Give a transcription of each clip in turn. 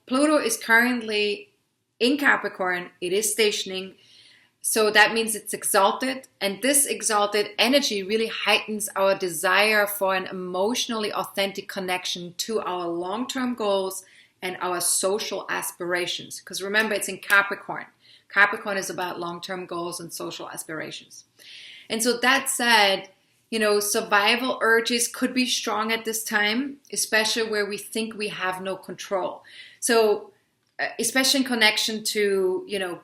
Pluto is currently in Capricorn. It is stationing. So that means it's exalted. And this exalted energy really heightens our desire for an emotionally authentic connection to our long-term goals and our social aspirations. Because remember, it's in Capricorn. Capricorn is about long-term goals and social aspirations. And so that said, survival urges could be strong at this time, especially where we think we have no control. So especially in connection to,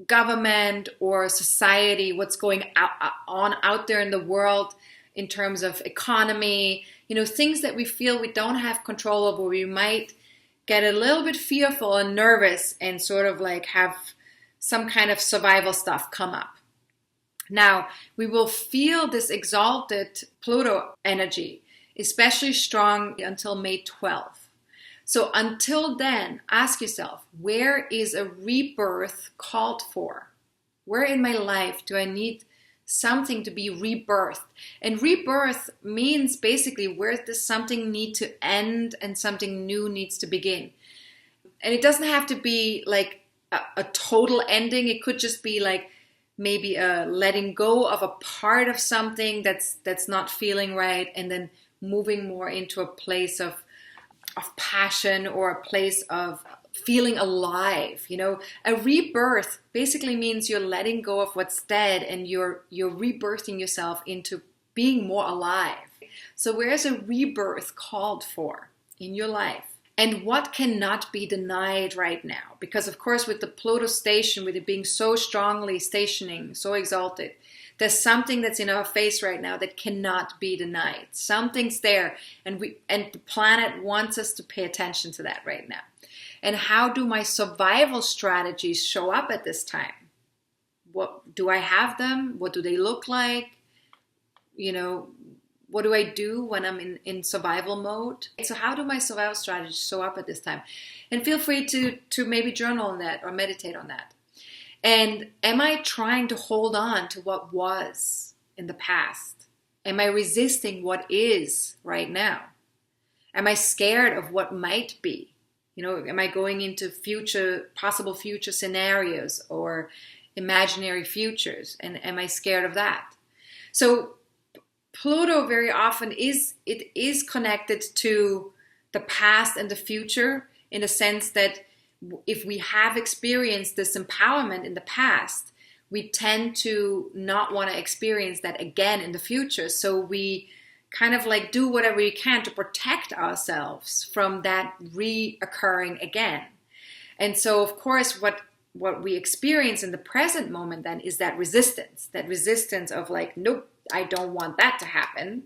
government or society, what's going on out there in the world in terms of economy, things that we feel we don't have control over. We might get a little bit fearful and nervous and sort of like have some kind of survival stuff come up. Now, we will feel this exalted Pluto energy, especially strong until May 12th. So until then, ask yourself, where is a rebirth called for? Where in my life do I need something to be rebirthed? And rebirth means basically where does something need to end and something new needs to begin. And it doesn't have to be like a total ending. It could just be like maybe a letting go of a part of something that's not feeling right, and then moving more into a place of passion or a place of feeling alive. A rebirth basically means you're letting go of what's dead and you're rebirthing yourself into being more alive. So where's a rebirth called for in your life? And what cannot be denied right now? Because of course with the Pluto station, with it being so strongly stationing, so exalted, there's something that's in our face right now that cannot be denied. Something's there, and the planet wants us to pay attention to that right now. And how do my survival strategies show up at this time? What do I have them? What do they look like? What do I do when I'm in survival mode? So how do my survival strategies show up at this time? And feel free to maybe journal on that or meditate on that. And am I trying to hold on to what was in the past? Am I resisting what is right now? Am I scared of what might be? Am I going into possible future scenarios or imaginary futures? And am I scared of that? So Pluto very often is connected to the past and the future, in the sense that if we have experienced this empowerment in the past, we tend to not want to experience that again in the future. So we kind of like do whatever we can to protect ourselves from that reoccurring again. And so, of course, what we experience in the present moment then is that resistance of like, nope, I don't want that to happen.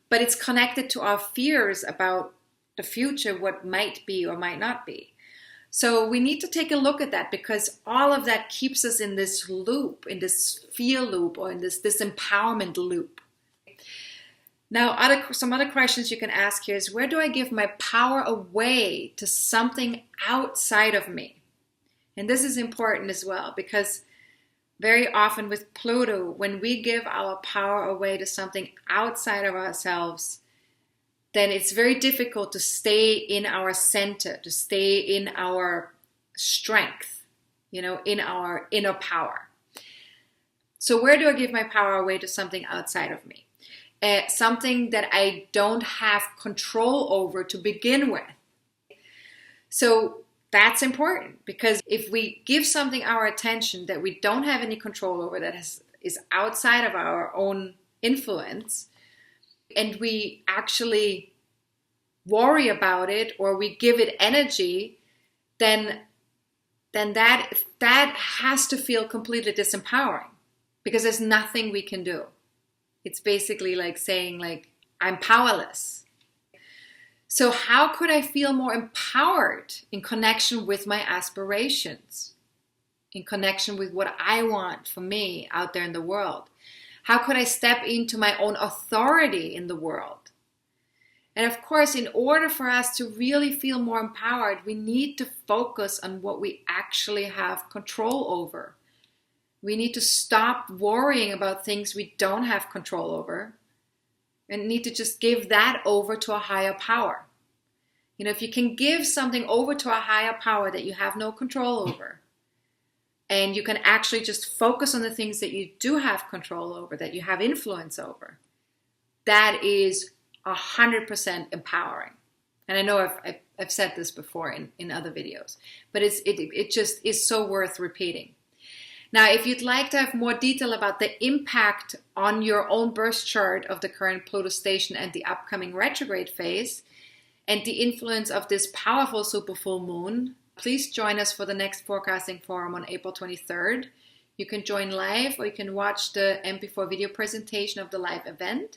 But it's connected to our fears about the future, what might be or might not be. So we need to take a look at that, because all of that keeps us in this loop, in this fear loop, or in this empowerment loop. Now, some other questions you can ask here is, where do I give my power away to something outside of me? And this is important as well, because very often with Pluto, when we give our power away to something outside of ourselves, then it's very difficult to stay in our center, to stay in our strength, in our inner power. So where do I give my power away to something outside of me? Something that I don't have control over to begin with. So that's important, because if we give something our attention that we don't have any control over, that is outside of our own influence, and we actually worry about it or we give it energy, then that has to feel completely disempowering, because there's nothing we can do. It's basically like saying like, I'm powerless. So how could I feel more empowered in connection with my aspirations, in connection with what I want for me out there in the world? How could I step into my own authority in the world? And of course, in order for us to really feel more empowered, we need to focus on what we actually have control over. We need to stop worrying about things we don't have control over, and need to just give that over to a higher power. You know, if you can give something over to a higher power that you have no control over, and you can actually just focus on the things that you do have control over, that you have influence over, that is 100% empowering. And I know I've said this before in other videos, but it just is so worth repeating. Now, if you'd like to have more detail about the impact on your own birth chart of the current Pluto station and the upcoming retrograde phase, and the influence of this powerful super full moon, please join us for the next forecasting forum on April 23rd. You can join live, or you can watch the MP4 video presentation of the live event.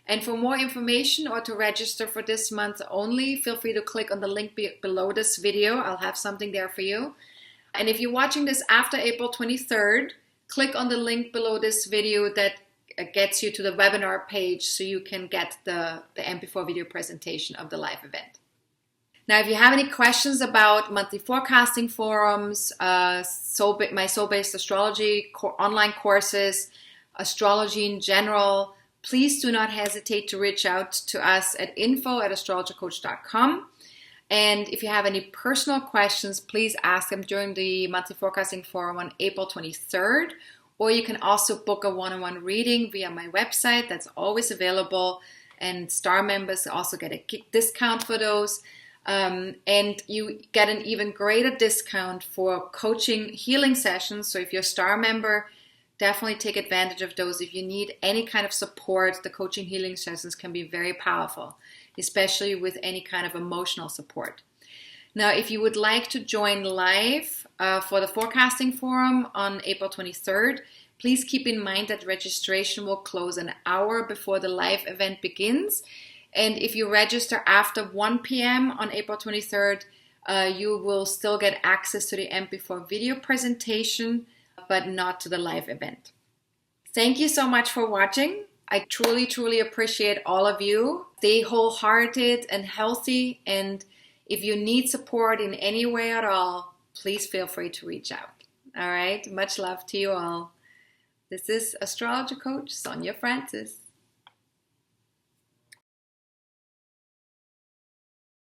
And for more information or to register for this month only, feel free to click on the link below this video. I'll have something there for you. And if you're watching this after April 23rd, click on the link below this video that gets you to the webinar page so you can get the MP4 video presentation of the live event. Now, if you have any questions about monthly forecasting forums, my soul-based astrology online courses, astrology in general, please do not hesitate to reach out to us at info@astrologercoach.com. And if you have any personal questions, please ask them during the monthly forecasting forum on April 23rd. Or you can also book a one-on-one reading via my website. That's always available. And star members also get a discount for those. And you get an even greater discount for coaching healing sessions. So if you're a star member, definitely take advantage of those. If you need any kind of support, the coaching healing sessions can be very powerful, especially with any kind of emotional support. Now, if you would like to join live for the forecasting forum on April 23rd, please keep in mind that registration will close an hour before the live event begins. And if you register after 1 p.m. on April 23rd, you will still get access to the MP4 video presentation, but not to the live event. Thank you so much for watching. I truly, truly appreciate all of you. Stay wholehearted and healthy. And if you need support in any way at all, please feel free to reach out. All right. Much love to you all. This is Astrologer Coach Sonja Francis.